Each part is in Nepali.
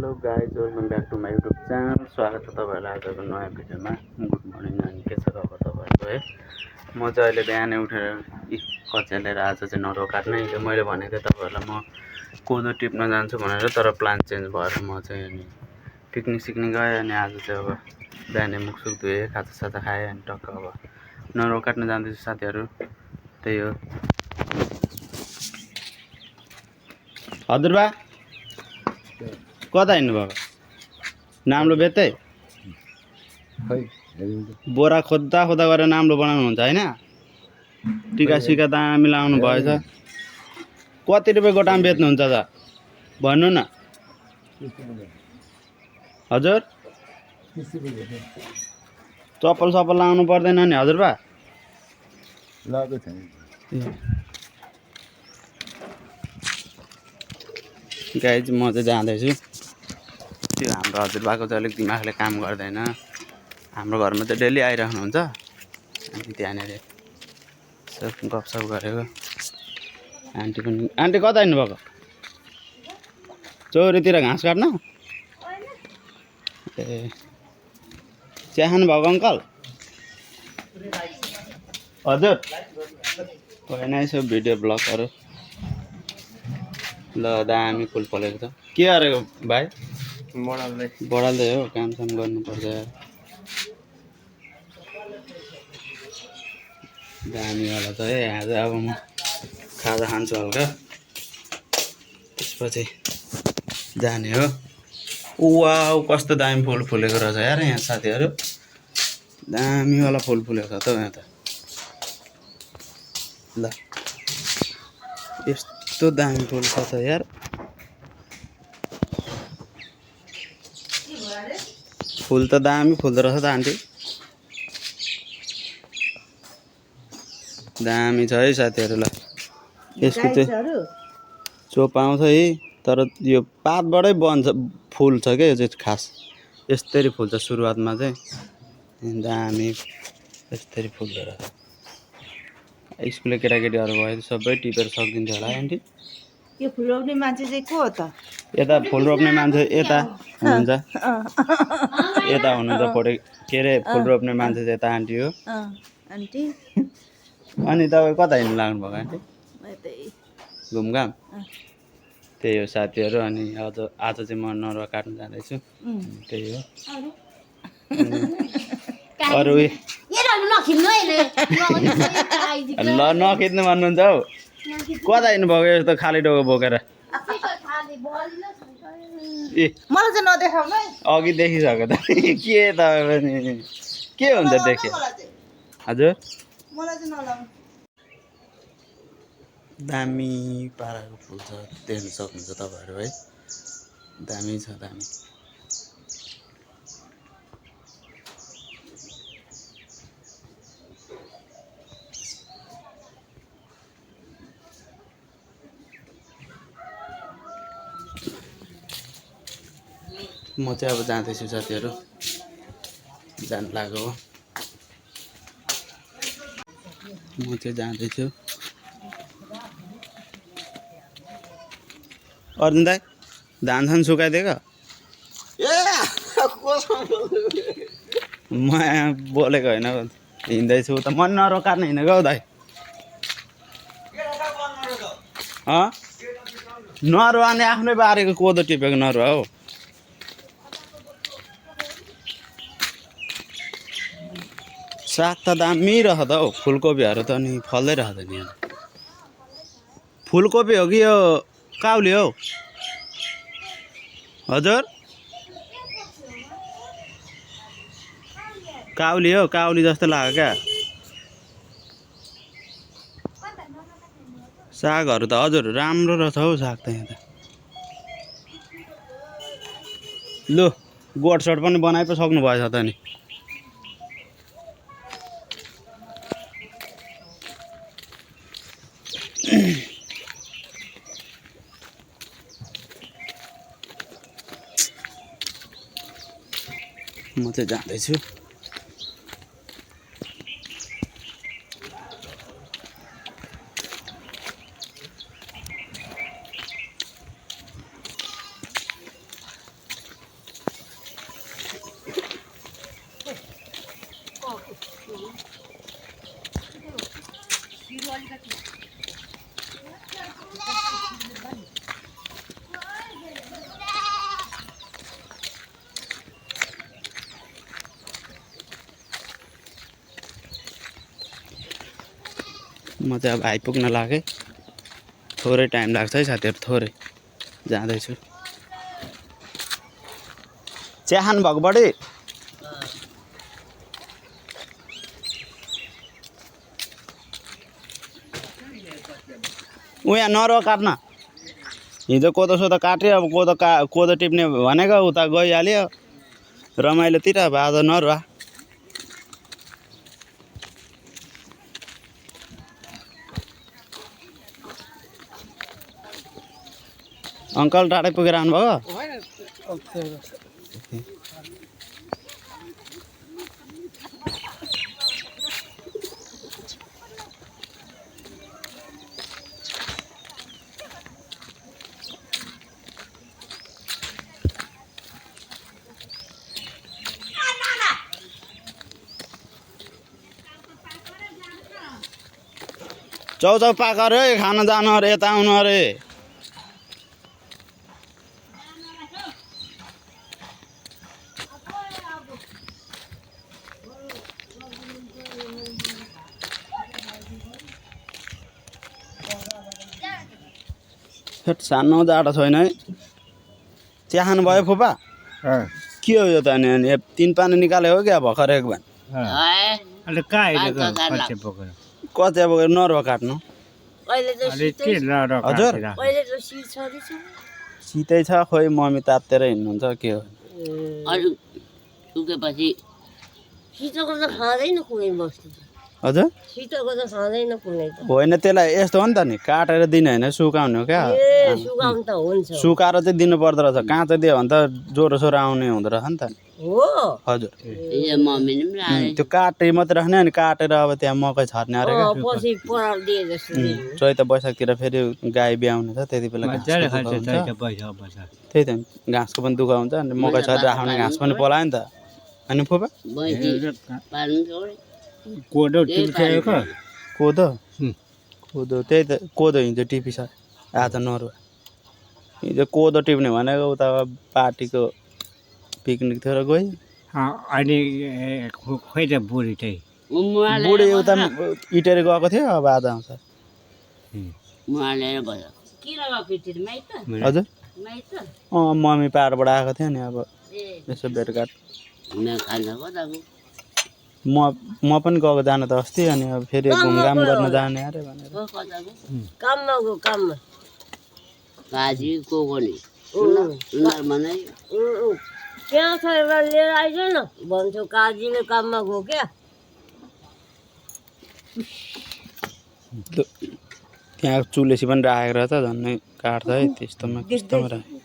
Hello guys, welcome back to my YouTube channel. स्वागत छ तपाईँहरूलाई आजको नयाँ भिडियोमा। गुड मर्निङ अनि के छ खबर तपाईँहरूको है। म चाहिँ अहिले बिहानै उठेर कचिया लिएर आज चाहिँ नरुवा काट्नै थियो। मैले भनेको थिएँ तपाईँहरूलाई म कोदो टिप्न जान्छु भनेर, तर प्लान चेन्ज भएर म चाहिँ अनि पिकनिक सिक्निक गएँ। अनि आज चाहिँ अब बिहानै मुखसुख धुएँ, खाजासाजा खाएँ अनि टक्क अब नरुवा काट्न जाँदैछु साथीहरू। त्यही हो। हजुरबा कता हिँड्नुभएको? नाम्लो बेच्दै बोरा खोज्दा खोज्दा गरेर नाम्लो बनाउनुहुन्छ होइन? टिका सिका दामी लाउनु भएछ। कति रुपियाँ गोटामा बेच्नुहुन्छ त भन्नु न हजुर। चप्पल सप्पल लाउनु पर्दैन नि हजुरबा? गाइज म चाहिँ जाँदैछु। त्यो हाम्रो हजुरबाको चाहिँ अलिक दिमागले काम गर्दैन। हाम्रो घरमा चाहिँ डेली आइरहनुहुन्छ। अनि त्यहाँनिर सब गफसफ गरेको। आन्टी पनि, आन्टी कता हिँड्नुभएको? चौरीतिर घाँस काट्न? ए चिया खानु भएको अङ्कल? हजुर होइन, यसो भिडियो ब्लगहरू। ल दामी फुल फलेको छ। के गरेको भाइ? बढाल्दै हो, कामसाम गर्नुपर्छ यार। दामीवाला छ है। आज अब म खाजा खान्छु हल्का, त्यसपछि जाने हो। वाउ कस्तो दामी फुल फुलेको रहेछ यार यहाँ साथीहरू। दामीवाला फुल फुलेको छ त यहाँ त। ल यस्तो दामी फुल छ त यार। फुल त दामी फुल्दो रहेछ त आन्टी। दामी छ है साथीहरू। ल यसको चाहिँ चोप आउँछ है, तर यो पातबाटै बन्छ, फुल छ क्या यो चाहिँ खास। यस्तरी फुल्छ सुरुवातमा चाहिँ, दामी यस्तरी फुल्दो रहेछ। स्कुलले केटाकेटीहरू भयो सबै टिपेर सकिदिन्छ होला है आन्टी? यो फुल रोप्ने मान्छे चाहिँ को हो त? यता फुल रोप्ने मान्छे यता हुनुहुन्छ। यता हुनुहुन्छ फोटो के अरे फुल रोप्ने मान्छे चाहिँ यता आन्टी हो। आन्टी अनि तपाईँ कता हिँड्नु लाग्नु भएको आन्टी? घुमघाम? त्यही हो साथीहरू। अनि आज चाहिँ म नरुवा काट्नु जाँदैछु। त्यही हो। अरू ल नखिच्नु भन्नुहुन्छ हौ। कता हिँड्नुभएको यस्तो खाली टाउको बोकेर? ए मलाई चाहिँ नदेखाउनु है। अघि देखिसक्यो त। के तपाईँ पनि के हुन्छ देखे? हजुर मलाई चाहिँ नलाउनु। दामी पाराको फुल छ, देख्न सक्नुहुन्छ तपाईँहरू है। दामी छ दामी। म चाहिँ अब जाँदैछु साथीहरू, जानु लाग्यो हो। म चाहिँ जाँदैछु। अर्जुन दाइ धान सान सुकाइदिएको? म यहाँ बोलेको होइन, हिँड्दैछु त। मन नरुवा काट्न हिँडेको हौ दाइ। नरुवा नि आफ्नै बारेको कोदो टिपेको नरुवा हौ। साग त दामी रहेछ त हौ। फुलकोपीहरू त अनि फल्दै रहेछ नि यहाँ। फुलकोपी हो कि यो काउली हौ? हजुर काउली हो, काउली जस्तो लाग्यो क्या। सागहरू त हजुर राम्रो रहेछ हौ साग त यहाँ त। लु गोठसोट पनि बनाइ पो सक्नु भएछ त नि। म चाहिँ जाँदैछु। म चाहिँ अब आइपुग्न लागेँ थोरै टाइम लाग्छ है साथीहरू थोरै जाँदैछु चिया खानु भएको बढी यहाँ नरुवा काट्न हिजो कोदो सोदो काट्यो अब कोदो टिप्ने भनेको उता गइहाल्यो रमाइलोतिर अब आज नरुवा अङ्कल टाढै पुगेर आउनुभयो चौचौ पाक अरे खान जानु अरे यता आउनु अरे सानो जाडो छैन है चिया खानुभयो फुपा के हो यो त अनि तिन पानी निकाले हो क्या भर्खर एक भान कति बोकेर नरुवा काट्नु हजुर शीतै छ खोइ मम्मी तातेर हिँड्नुहुन्छ के हो हजुर होइन त्यसलाई यस्तो हो नि त नि काटेर दिने होइन सुकाउने हो क्या सुकाएर चाहिँ दिनु पर्दो रहेछ काँचो दियो भने त ज्वरो सोरो आउने हुँदो रहेछ नि त हजुर त्यो काटे मात्रै राख्ने अनि काटेर अब त्यहाँ मकै छर्ने अरे चैत वैशाखतिर फेरि गाई ब्याउने छ त्यति बेला त्यही त घाँसको पनि दुःख हुन्छ अनि मकै छरेर राख्ने घाँस पनि पलायो नि त अनि फुपा कोदो कोदो त्यही त कोदो हिजो टिपिस आज नरुवा हिजो कोदो टिप्ने भनेको उता पार्टीको पिकनिक थियो र गयो अनि खोइ त बुढी चाहिँ बुढी उता इटेर गएको थियो अब आज आउँछ हजुर मम्मी पाहाडबाट आएको थियो नि अब यसो भेटघाट म पनि गएको जानु त अस्ति अनि अब फेरि घुमघाम गर्न जाने अरे भनेर लिएर आइज न भन्छु काजीले काममा गयो क्या त्यहाँ चुलेसी पनि राखेको रहेछ झन्नै काट्छ है त्यस्तोमा त्यस्तोमा राखेको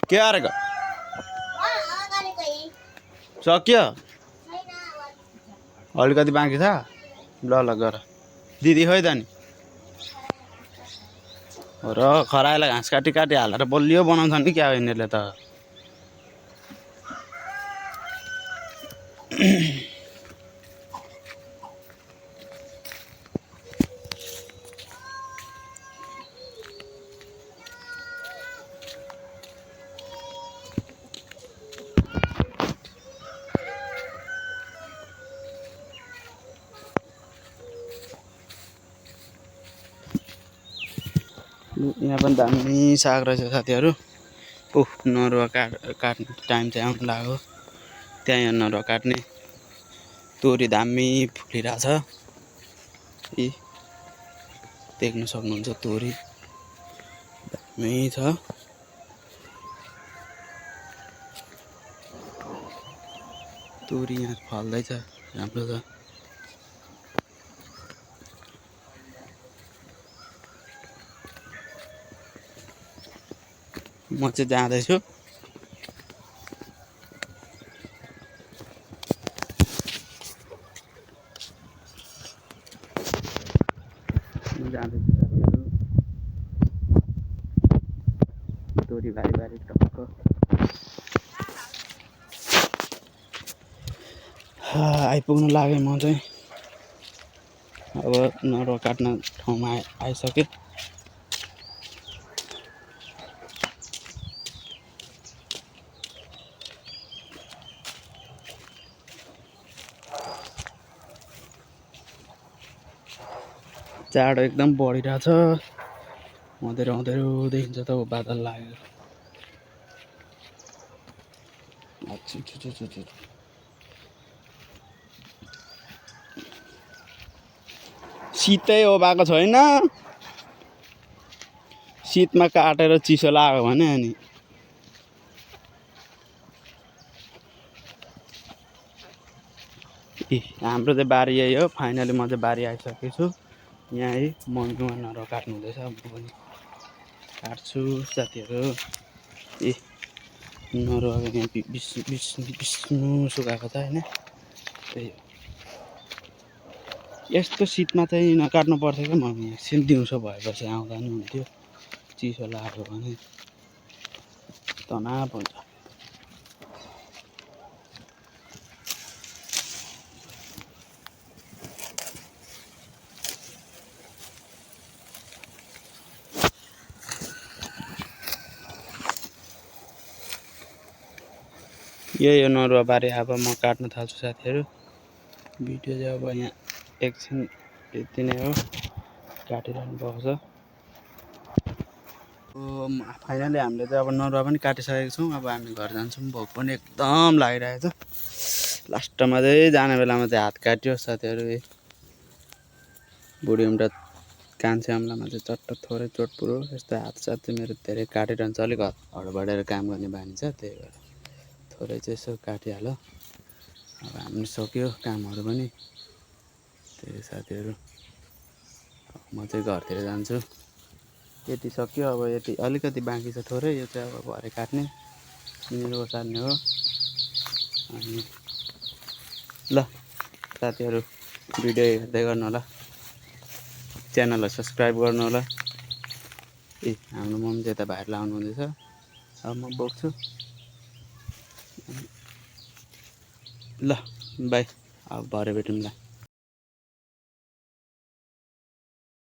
के गरेको सक्यो अलिकति बाँकी छ ल ल गर दिदी खोइ त नि र खरायोलाई घाँस काटी काटी हालेर बलियो बनाउँछ नि क्या यिनीहरूले त यहाँ पनि दामी साग रहेछ साथीहरू नरुवा काट्ने टाइम चाहिँ आउनु लाग्यो त्यहाँ यहाँ नरुवा काट्ने तोरी दामी फुलिरहेछ यी देख्न सक्नुहुन्छ तोरी दामी छ तोरी यहाँ फल्दैछ राम्रो छ म चाहिँ जाँदैछु तोरी बारी बारी टक्क आइपुग्नु लागेँ म चाहिँ अब नरुवा काट्न ठाउँमा आइसकेँ जाडो एकदम बढिरहेछ अँधेरो अँधेरो देखिन्छ त बादल लागेर शीतै हो भएको छैन शीतमा काटेर चिसो लाग्यो भने अनि हाम्रो चाहिँ बारी यही हो फाइनली म चाहिँ बारी आइसकेको छु यहीँ मन्जुमा नरुवा काट्नु हुँदैछ म पनि काट्छु साथीहरू नरुवाको यहाँ बिस्नु सुकाएको त होइन त्यही हो यस्तो शीतमा चाहिँ नकाट्नु पर्थ्यो क्या म एकछिन दिउँसो भएपछि आउँदा नि हुन्थ्यो चिसो लाग्यो भने तनाव हुन्छ यही हो नरुवा बारी अब म काट्न थाल्छु साथीहरू भिडियो चाहिँ अब यहाँ एकछिन यति नै हो काटिरहनु भएको छ फाइनली हामीले चाहिँ अब नरुवा पनि काटिसकेको छौँ अब हामी घर जान्छौँ भोक पनि एकदम लागिरहेको छ लास्टमा चाहिँ जाने बेलामा चाहिँ हात काट्यो साथीहरू बुढी उम्रा कान्छे अम्लामा चाहिँ चट्ट थोरै चोट पुरो यस्तो हात साथ चाहिँ मेरो धेरै काटिरहन्छ अलिक हडबडेर काम गर्ने बानी छ त्यही भएर थोरै चाहिँ यसो काटिहाल्यो अब हामी सक्यो कामहरू पनि त्यही साथीहरू म चाहिँ घरतिर जान्छु यति सक्यो अब यति अलिकति बाँकी छ थोरै यो चाहिँ अब भरे काट्ने यिनीहरू ओसार्ने हो अनि ल साथीहरू भिडियो हेर्दै गर्नु होला च्यानललाई सब्सक्राइब गर्नु होला हाम्रो मम्मी चाहिँ यता बाहिर लाउनु हुँदैछ अब म बोक्छु ल बाई अब भरे भेटौँला